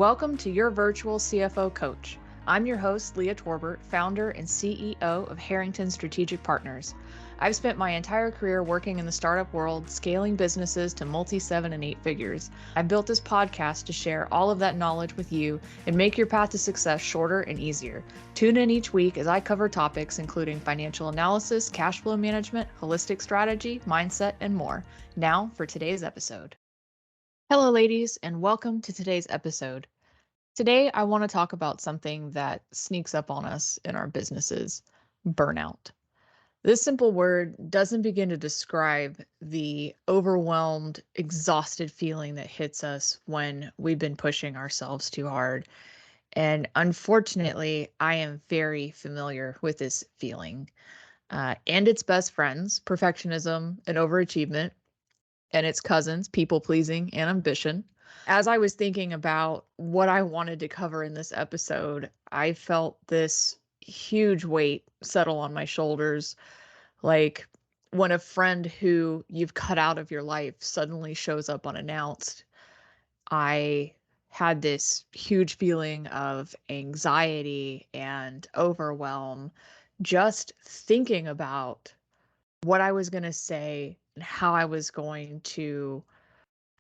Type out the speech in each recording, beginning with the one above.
Welcome to your virtual CFO coach. I'm your host, Leah Torbert, founder and CEO of Harrington Strategic Partners. I've spent my entire career working in the startup world, scaling businesses to multi-7 and 8 figures. I built this podcast to share all of that knowledge with you and make your path to success shorter and easier. Tune in each week as I cover topics including financial analysis, cash flow management, holistic strategy, mindset, and more. Now for today's episode. Hello, ladies, and welcome to today's episode. Today, I want to talk about something that sneaks up on us in our businesses, burnout. This simple word doesn't begin to describe the overwhelmed, exhausted feeling that hits us when we've been pushing ourselves too hard. And unfortunately, I am very familiar with this feeling and its best friends, perfectionism and overachievement, and its cousins, people pleasing and ambition. As I was thinking about what I wanted to cover in this episode, I felt this huge weight settle on my shoulders. Like when a friend who you've cut out of your life suddenly shows up unannounced, I had this huge feeling of anxiety and overwhelm just thinking about what I was going to say and how I was going to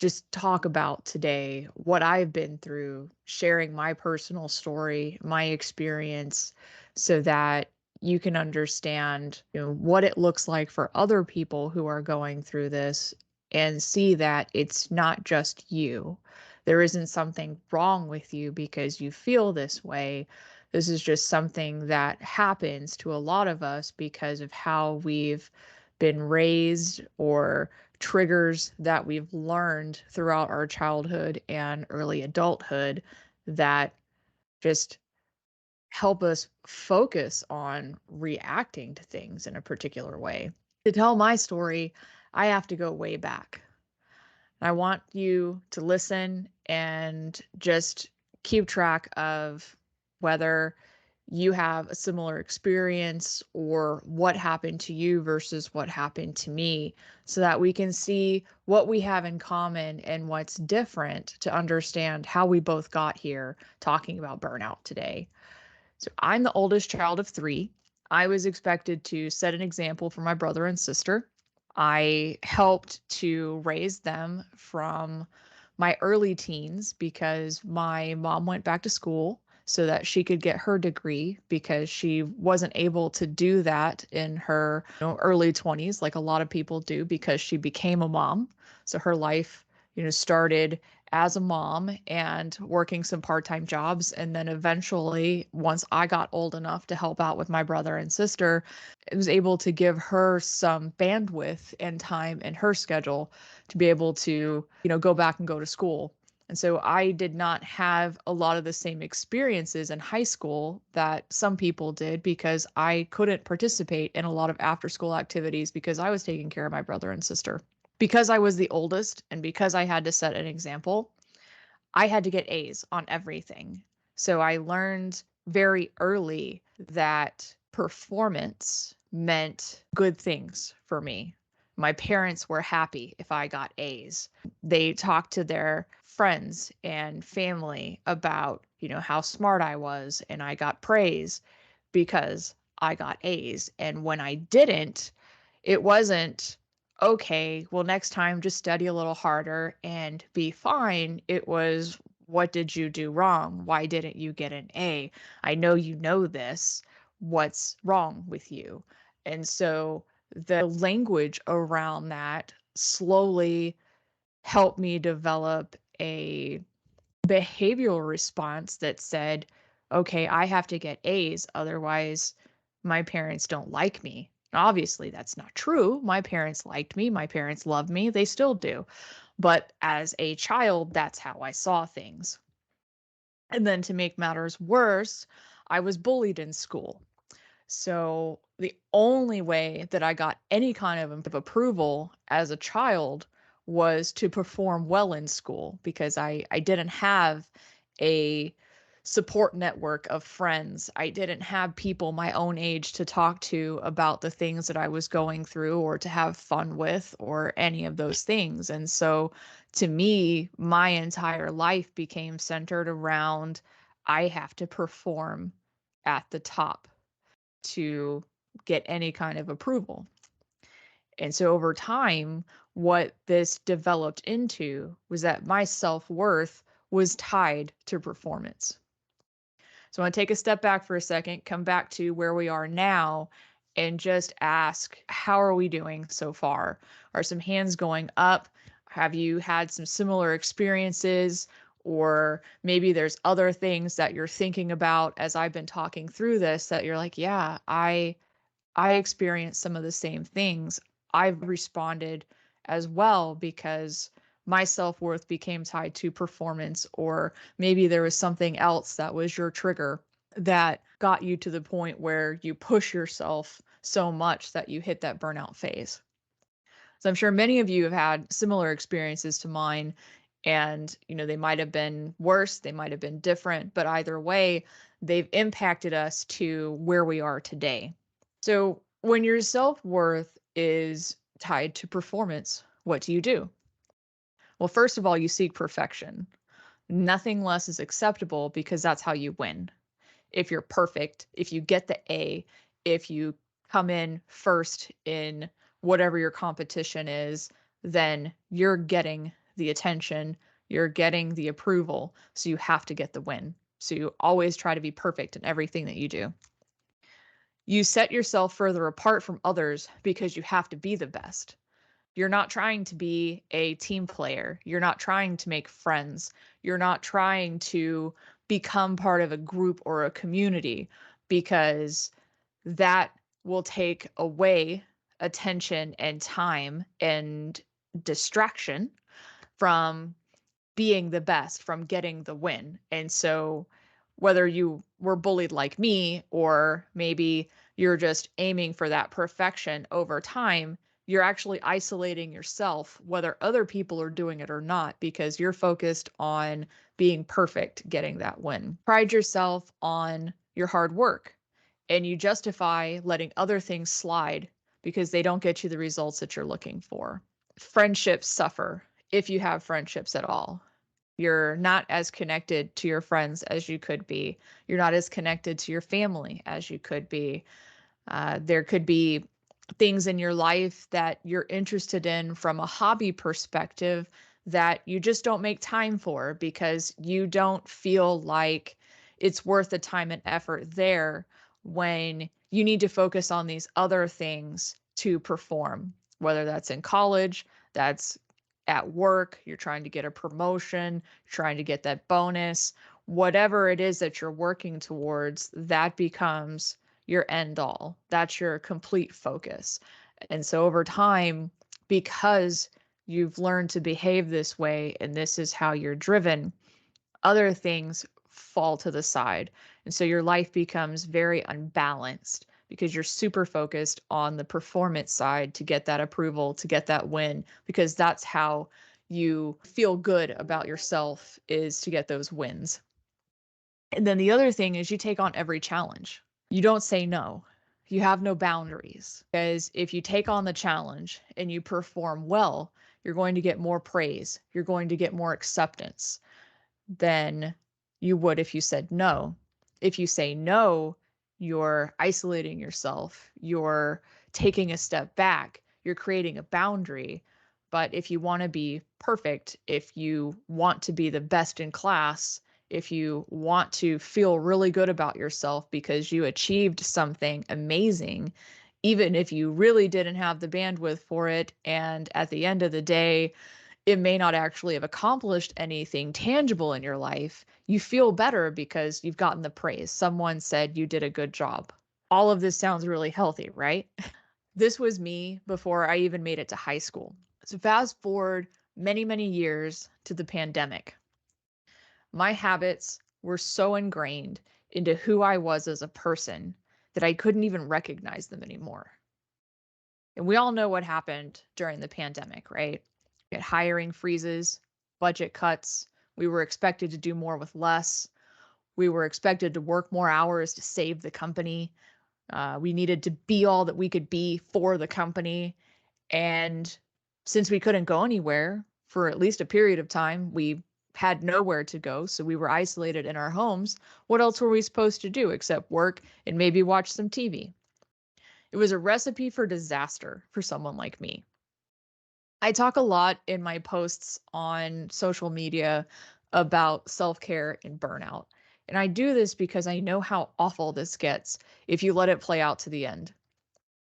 just talk about today what I've been through, sharing my personal story, my experience, so that you can understand, what it looks like for other people who are going through this and see that it's not just you. There isn't something wrong with you because you feel this way. This is just something that happens to a lot of us because of how we've been raised or triggers that we've learned throughout our childhood and early adulthood that just help us focus on reacting to things in a particular way. To tell my story, I have to go way back. I want you to listen and just keep track of whether you have a similar experience or what happened to you versus what happened to me, so that we can see what we have in common and what's different to understand how we both got here talking about burnout today. So I'm the oldest child of 3. I was expected to set an example for my brother and sister. I helped to raise them from my early teens because my mom went back to school so that she could get her degree because she wasn't able to do that in her early 20s like a lot of people do because she became a mom. So her life, started as a mom and working some part-time jobs. And then eventually, once I got old enough to help out with my brother and sister, I was able to give her some bandwidth and time in her schedule to be able to, go back and go to school. And so I did not have a lot of the same experiences in high school that some people did because I couldn't participate in a lot of after school activities because I was taking care of my brother and sister. Because I was the oldest and because I had to set an example, I had to get A's on everything. So I learned very early that performance meant good things for me. My parents were happy if I got A's. They talked to their friends and family about, how smart I was, and I got praise because I got A's. And when I didn't, it wasn't, okay, well, next time just study a little harder and be fine. It was, what did you do wrong? Why didn't you get an A? I know you know this. What's wrong with you? And so the language around that slowly helped me develop a behavioral response that said, okay, I have to get A's, otherwise my parents don't like me. Obviously, that's not true. My parents liked me. My parents love me. They still do. But as a child, that's how I saw things. And then to make matters worse, I was bullied in school. So the only way that I got any kind of approval as a child was to perform well in school because I didn't have a support network of friends. I didn't have people my own age to talk to about the things that I was going through or to have fun with or any of those things. And so to me, my entire life became centered around I have to perform at the top to get any kind of approval. And so over time, what this developed into was that my self-worth was tied to performance. So I want to take a step back for a second, come back to where we are now, and just ask, how are we doing so far? Are some hands going up? Have you had some similar experiences? Or maybe there's other things that you're thinking about as I've been talking through this that you're like, yeah, I experienced some of the same things. I've responded as well because my self-worth became tied to performance, or maybe there was something else that was your trigger that got you to the point where you push yourself so much that you hit that burnout phase. So I'm sure many of you have had similar experiences to mine, and they might have been worse, they might have been different, but either way, they've impacted us to where we are today. So, when your self worth is tied to performance, what do you do? Well, first of all, you seek perfection. Nothing less is acceptable because that's how you win. If you're perfect, if you get the A, if you come in first in whatever your competition is, then you're getting the attention, you're getting the approval. So, you have to get the win. So, you always try to be perfect in everything that you do. You set yourself further apart from others because you have to be the best. You're not trying to be a team player. You're not trying to make friends. You're not trying to become part of a group or a community because that will take away attention and time and distraction from being the best, from getting the win. And so whether you were bullied like me, or maybe you're just aiming for that perfection over time, you're actually isolating yourself, whether other people are doing it or not, because you're focused on being perfect, getting that win. Pride yourself on your hard work, and you justify letting other things slide because they don't get you the results that you're looking for. Friendships suffer if you have friendships at all. You're not as connected to your friends as you could be. You're not as connected to your family as you could be. There could be things in your life that you're interested in from a hobby perspective that you just don't make time for because you don't feel like it's worth the time and effort there when you need to focus on these other things to perform, whether that's in college, that's at work, you're trying to get a promotion, trying to get that bonus, whatever it is that you're working towards, that becomes your end all. That's your complete focus. And so over time, because you've learned to behave this way and this is how you're driven, other things fall to the side. And so your life becomes very unbalanced because you're super focused on the performance side to get that approval, to get that win, because that's how you feel good about yourself, is to get those wins. And then the other thing is you take on every challenge. You don't say no. You have no boundaries. Because if you take on the challenge and you perform well, you're going to get more praise. You're going to get more acceptance than you would if you said no. If you say no, you're isolating yourself. You're taking a step back. You're creating a boundary. But if you want to be perfect, if you want to be the best in class, if you want to feel really good about yourself because you achieved something amazing, even if you really didn't have the bandwidth for it, and at the end of the day, it may not actually have accomplished anything tangible in your life, you feel better because you've gotten the praise. Someone said you did a good job. All of this sounds really healthy, right? This was me before I even made it to high school. So fast forward many, many years to the pandemic. My habits were so ingrained into who I was as a person that I couldn't even recognize them anymore. And we all know what happened during the pandemic, right? We had hiring freezes, budget cuts. We were expected to do more with less. We were expected to work more hours to save the company. We needed to be all that we could be for the company. And since we couldn't go anywhere for at least a period of time, we had nowhere to go. So we were isolated in our homes. What else were we supposed to do except work and maybe watch some TV? It was a recipe for disaster for someone like me. I talk a lot in my posts on social media about self care and burnout. And I do this because I know how awful this gets if you let it play out to the end.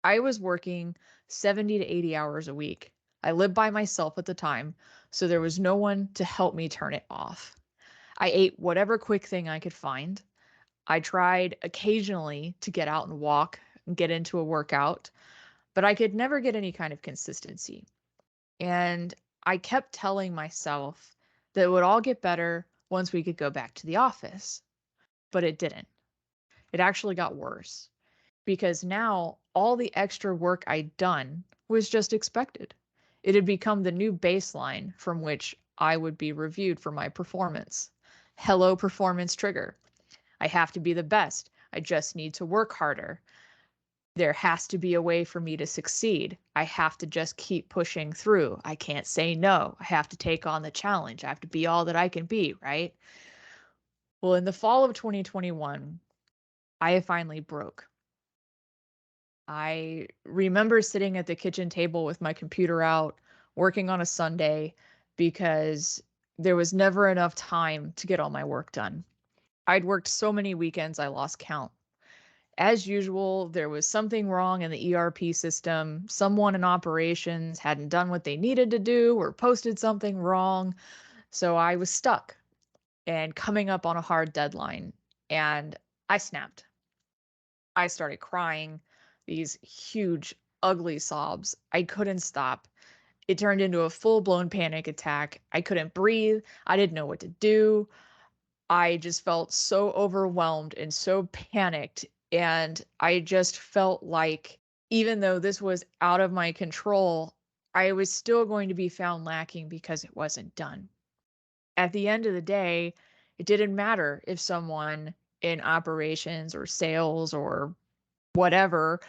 I was working 70 to 80 hours a week. I lived by myself at the time, so there was no one to help me turn it off. I ate whatever quick thing I could find. I tried occasionally to get out and walk and get into a workout, but I could never get any kind of consistency. And I kept telling myself that it would all get better once we could go back to the office, but it didn't. It actually got worse because now all the extra work I'd done was just expected. It had become the new baseline from which I would be reviewed for my performance. Hello, performance trigger. I have to be the best. I just need to work harder. There has to be a way for me to succeed. I have to just keep pushing through. I can't say no. I have to take on the challenge. I have to be all that I can be, right? Well, in the fall of 2021, I finally broke. I remember sitting at the kitchen table with my computer out, working on a Sunday because there was never enough time to get all my work done. I'd worked so many weekends, I lost count. As usual, there was something wrong in the ERP system. Someone in operations hadn't done what they needed to do or posted something wrong. So I was stuck and coming up on a hard deadline. And I snapped. I started crying, these huge, ugly sobs. I couldn't stop. It turned into a full blown panic attack. I couldn't breathe. I didn't know what to do. I just felt so overwhelmed and so panicked. And I just felt like, even though this was out of my control, I was still going to be found lacking because it wasn't done. At the end of the day, it didn't matter if someone in operations or sales or whatever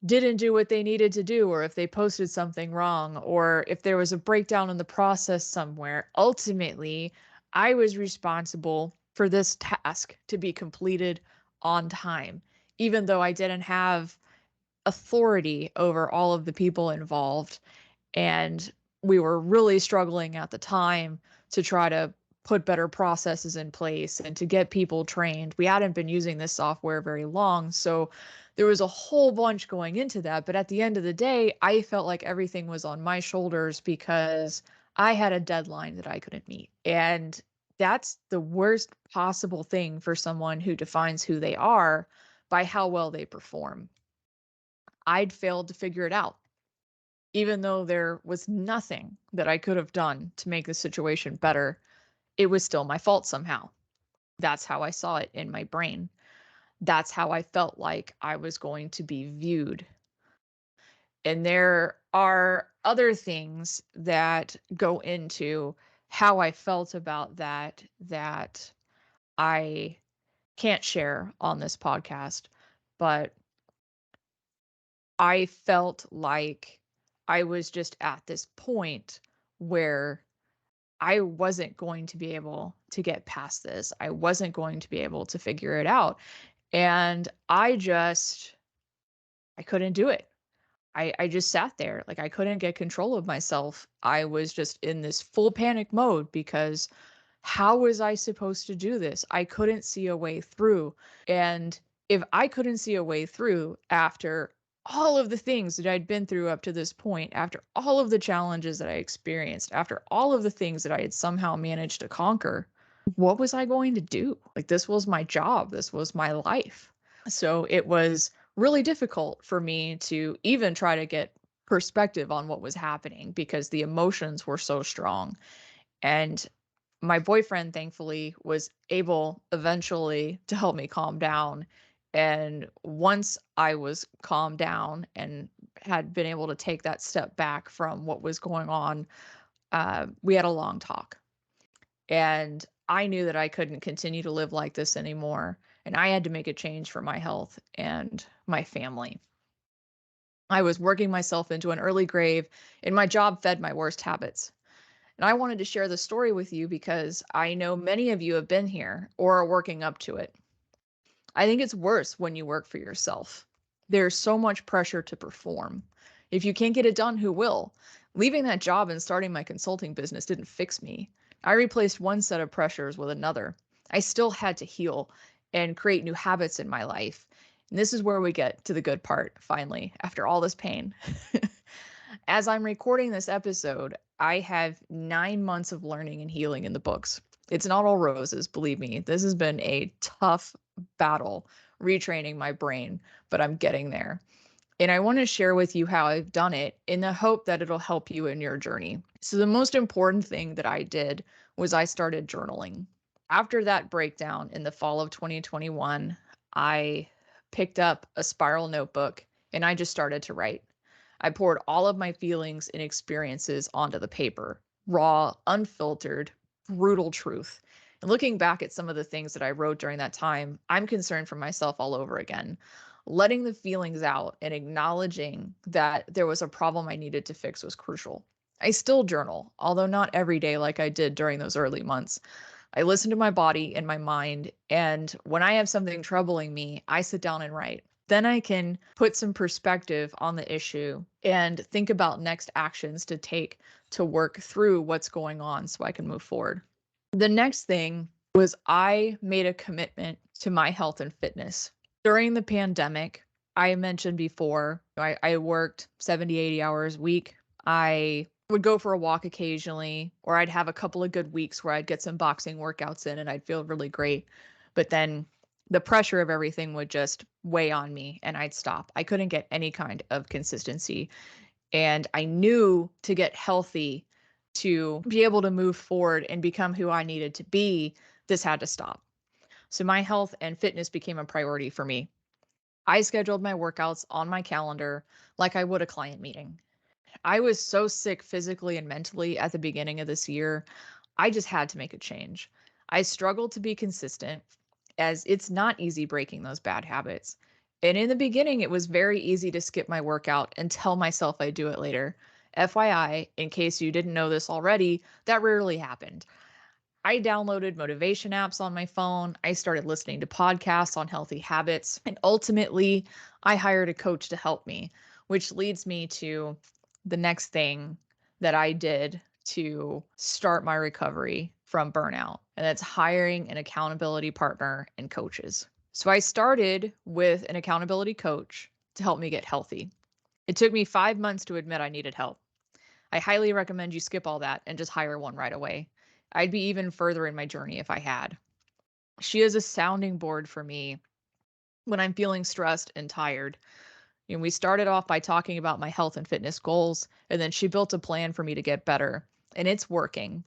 didn't do what they needed to do, or if they posted something wrong, or if there was a breakdown in the process somewhere. Ultimately, I was responsible for this task to be completed on time, even though I didn't have authority over all of the people involved. And we were really struggling at the time to try to put better processes in place and to get people trained. We hadn't been using this software very long, so there was a whole bunch going into that. But at the end of the day, I felt like everything was on my shoulders because I had a deadline that I couldn't meet. And that's the worst possible thing for someone who defines who they are by how well they perform. I'd failed to figure it out, even though there was nothing that I could have done to make the situation better. It was still my fault somehow. That's how I saw it in my brain. That's how I felt like I was going to be viewed. And there are other things that go into how I felt about that I can't share on this podcast, but I felt like I was just at this point where I wasn't going to be able to get past this. I wasn't going to be able to figure it out. And I couldn't do it. I just sat there. Like, I couldn't get control of myself. I was just in this full panic mode because how was I supposed to do this? I couldn't see a way through. And if I couldn't see a way through after all of the things that I'd been through up to this point, after all of the challenges that I experienced, after all of the things that I had somehow managed to conquer, what was I going to do? Like, this was my job, this was my life. So it was really difficult for me to even try to get perspective on what was happening because the emotions were so strong. And my boyfriend, thankfully, was able eventually to help me calm down. And once I was calmed down and had been able to take that step back from what was going on, we had a long talk. And I knew that I couldn't continue to live like this anymore, and I had to make a change for my health and my family. I was working myself into an early grave, and my job fed my worst habits. And I wanted to share the story with you because I know many of you have been here or are working up to it. I think it's worse when you work for yourself. There's so much pressure to perform. If you can't get it done, who will? Leaving that job and starting my consulting business didn't fix me. I replaced one set of pressures with another. I still had to heal and create new habits in my life. And this is where we get to the good part, finally, after all this pain. As I'm recording this episode, I have 9 months of learning and healing in the books. It's not all roses, believe me. This has been a tough battle retraining my brain, but I'm getting there. And I want to share with you how I've done it in the hope that it'll help you in your journey. So, the most important thing that I did was I started journaling. After that breakdown in the fall of 2021, I picked up a spiral notebook and I just started to write. I poured all of my feelings and experiences onto the paper, raw, unfiltered, brutal truth. And looking back at some of the things that I wrote during that time, I'm concerned for myself all over again. Letting the feelings out and acknowledging that there was a problem I needed to fix was crucial. I still journal, although not every day like I did during those early months. I listen to my body and my mind, and when I have something troubling me, I sit down and write. Then I can put some perspective on the issue and think about next actions to take to work through what's going on so I can move forward. The next thing was I made a commitment to my health and fitness. During the pandemic, I mentioned before, I worked 70, 80 hours a week. I would go for a walk occasionally, or I'd have a couple of good weeks where I'd get some boxing workouts in and I'd feel really great. But then the pressure of everything would just weigh on me and I'd stop. I couldn't get any kind of consistency. And I knew to get healthy, to be able to move forward and become who I needed to be, this had to stop. So my health and fitness became a priority for me. I scheduled my workouts on my calendar like I would a client meeting. I was so sick physically and mentally at the beginning of this year. I just had to make a change. I struggled to be consistent as it's not easy breaking those bad habits. And in the beginning, it was very easy to skip my workout and tell myself I'd do it later. FYI, in case you didn't know this already, that rarely happened. I downloaded motivation apps on my phone. I started listening to podcasts on healthy habits. And ultimately, I hired a coach to help me, which leads me to the next thing that I did to start my recovery from burnout. And that's hiring an accountability partner and coaches. So I started with an accountability coach to help me get healthy. It took me 5 months to admit I needed help. I highly recommend you skip all that and just hire one right away. I'd be even further in my journey if I had. She is a sounding board for me when I'm feeling stressed and tired. We started off by talking about my health and fitness goals, and then she built a plan for me to get better, and it's working.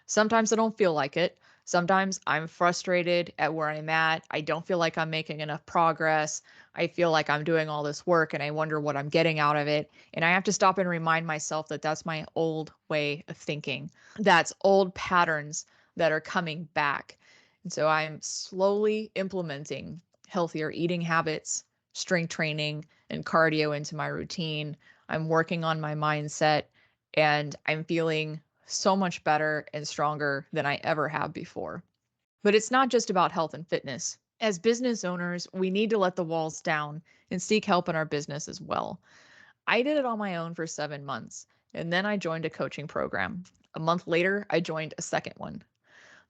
Sometimes I don't feel like it. Sometimes I'm frustrated at where I'm at. I don't feel like I'm making enough progress. I feel like I'm doing all this work and I wonder what I'm getting out of it. And I have to stop and remind myself that that's my old way of thinking. That's old patterns that are coming back. And so I'm slowly implementing healthier eating habits, strength training, and cardio into my routine. I'm working on my mindset and I'm feeling so much better and stronger than I ever have before. But it's not just about health and fitness. As business owners, we need to let the walls down and seek help in our business as well. I did it on my own for 7 months, and then I joined a coaching program. A month later, I joined a second one.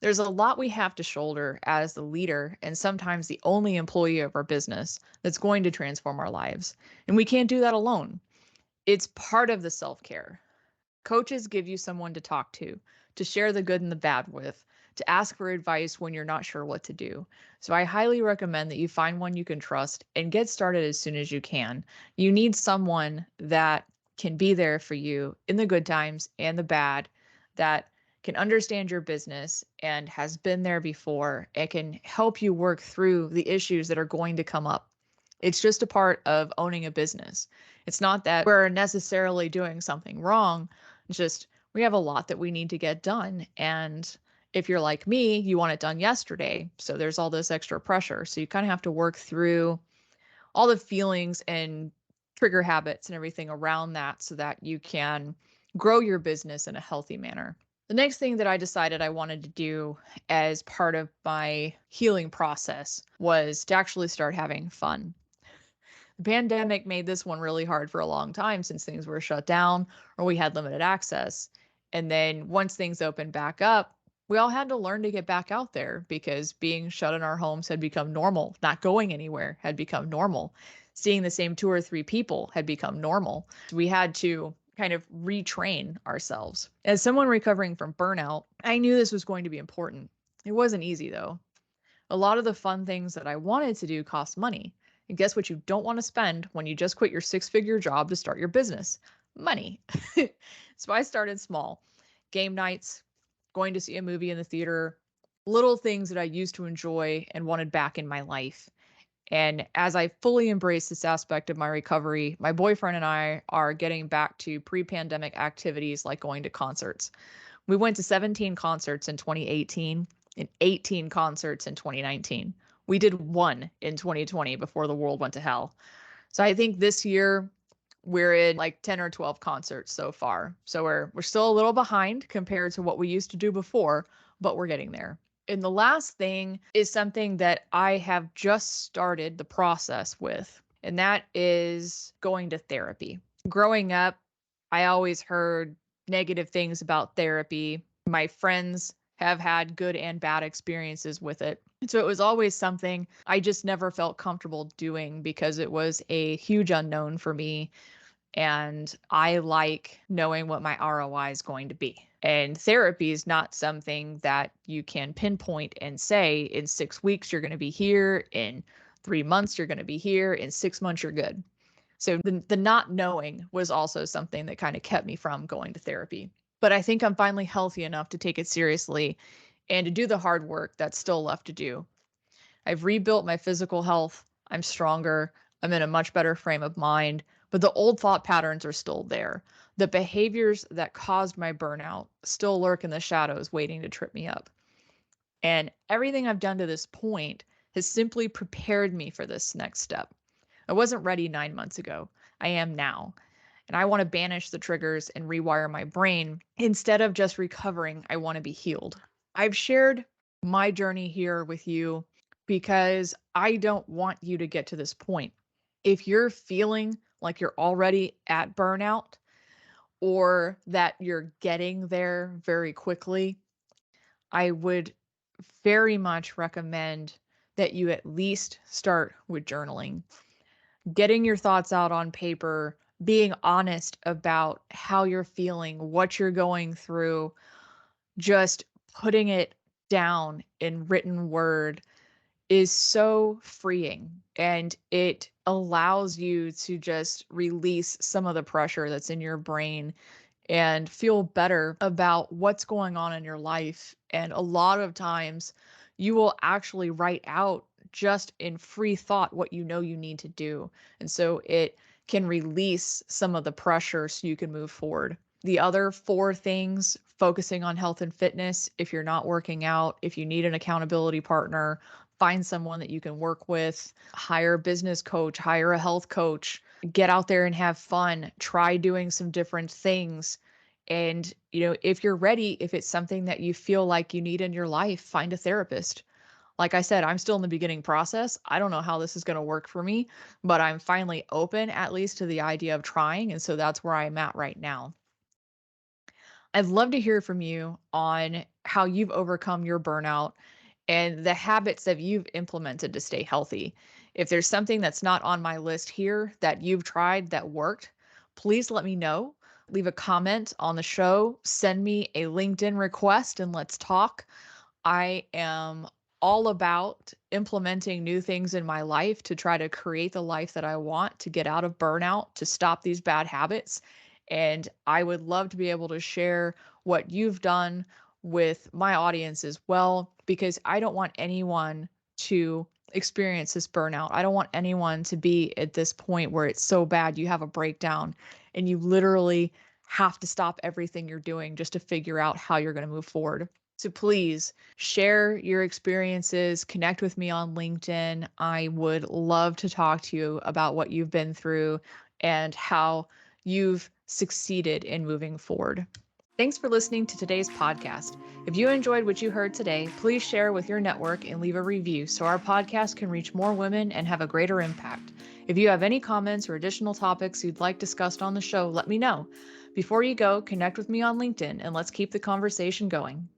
There's a lot we have to shoulder as the leader and sometimes the only employee of our business that's going to transform our lives. And we can't do that alone. It's part of the self-care. Coaches give you someone to talk to share the good and the bad with, to ask for advice when you're not sure what to do. So I highly recommend that you find one you can trust and get started as soon as you can. You need someone that can be there for you in the good times and the bad, that can understand your business and has been there before and can help you work through the issues that are going to come up. It's just a part of owning a business. It's not that we're necessarily doing something wrong. It's just we have a lot that we need to get done. And If you're like me, you want it done yesterday. So there's all this extra pressure. So you kind of have to work through all the feelings and trigger habits and everything around that so that you can grow your business in a healthy manner. The next thing that I decided I wanted to do as part of my healing process was to actually start having fun. The pandemic made this one really hard for a long time since things were shut down or we had limited access. And then once things opened back up, we all had to learn to get back out there because being shut in our homes had become normal. Not going anywhere had become normal. Seeing the same two or three people had become normal. We had to kind of retrain ourselves. As someone recovering from burnout, I knew this was going to be important. It wasn't easy though. A lot of the fun things that I wanted to do cost money. And guess what you don't want to spend when you just quit your six-figure job to start your business? Money. So I started small. Game nights, going to see a movie in the theater, little things that I used to enjoy and wanted back in my life. And as I fully embrace this aspect of my recovery, my boyfriend and I are getting back to pre-pandemic activities like going to concerts. We went to 17 concerts in 2018 and 18 concerts in 2019. We did one in 2020 before the world went to hell. So I think this year we're in like 10 or 12 concerts so far. So we're still a little behind compared to what we used to do before, but we're getting there. And the last thing is something that I have just started the process with, and that is going to therapy. Growing up, I always heard negative things about therapy. My friends have had good and bad experiences with it. So it was always something I just never felt comfortable doing because it was a huge unknown for me. And I like knowing what my ROI is going to be. And therapy is not something that you can pinpoint and say in 6 weeks, you're going to be here. In 3 months, you're going to be here. In 6 months, you're good. So the not knowing was also something that kind of kept me from going to therapy. But I think I'm finally healthy enough to take it seriously and to do the hard work that's still left to do. I've rebuilt my physical health. I'm stronger. I'm in a much better frame of mind, but the old thought patterns are still there. The behaviors that caused my burnout still lurk in the shadows, waiting to trip me up. And everything I've done to this point has simply prepared me for this next step. I wasn't ready 9 months ago. I am now. And I want to banish the triggers and rewire my brain. Instead of just recovering, I want to be healed. I've shared my journey here with you because I don't want you to get to this point. If you're feeling like you're already at burnout or that you're getting there very quickly, I would very much recommend that you at least start with journaling, getting your thoughts out on paper, being honest about how you're feeling, what you're going through, just putting it down in written word is so freeing, and it allows you to just release some of the pressure that's in your brain and feel better about what's going on in your life. And a lot of times you will actually write out just in free thought what you know you need to do. And so it can release some of the pressure so you can move forward. The other four things, focusing on health and fitness. If you're not working out, if you need an accountability partner, find someone that you can work with, hire a business coach, hire a health coach, get out there and have fun, try doing some different things. And, if you're ready, if it's something that you feel like you need in your life, find a therapist. Like I said, I'm still in the beginning process. I don't know how this is going to work for me, but I'm finally open at least to the idea of trying. And so that's where I'm at right now. I'd love to hear from you on how you've overcome your burnout and the habits that you've implemented to stay healthy. If there's something that's not on my list here that you've tried that worked, please let me know. Leave a comment on the show, send me a LinkedIn request, and let's talk. I am all about implementing new things in my life to try to create the life that I want, to get out of burnout, to stop these bad habits. And I would love to be able to share what you've done with my audience as well, because I don't want anyone to experience this burnout. I don't want anyone to be at this point where it's so bad you have a breakdown and you literally have to stop everything you're doing just to figure out how you're going to move forward. So please share your experiences, connect with me on LinkedIn. I would love to talk to you about what you've been through and how you've succeeded in moving forward. Thanks for listening to today's podcast. If you enjoyed what you heard today, please share with your network and leave a review so our podcast can reach more women and have a greater impact. If you have any comments or additional topics you'd like discussed on the show, let me know. Before you go, connect with me on LinkedIn and let's keep the conversation going.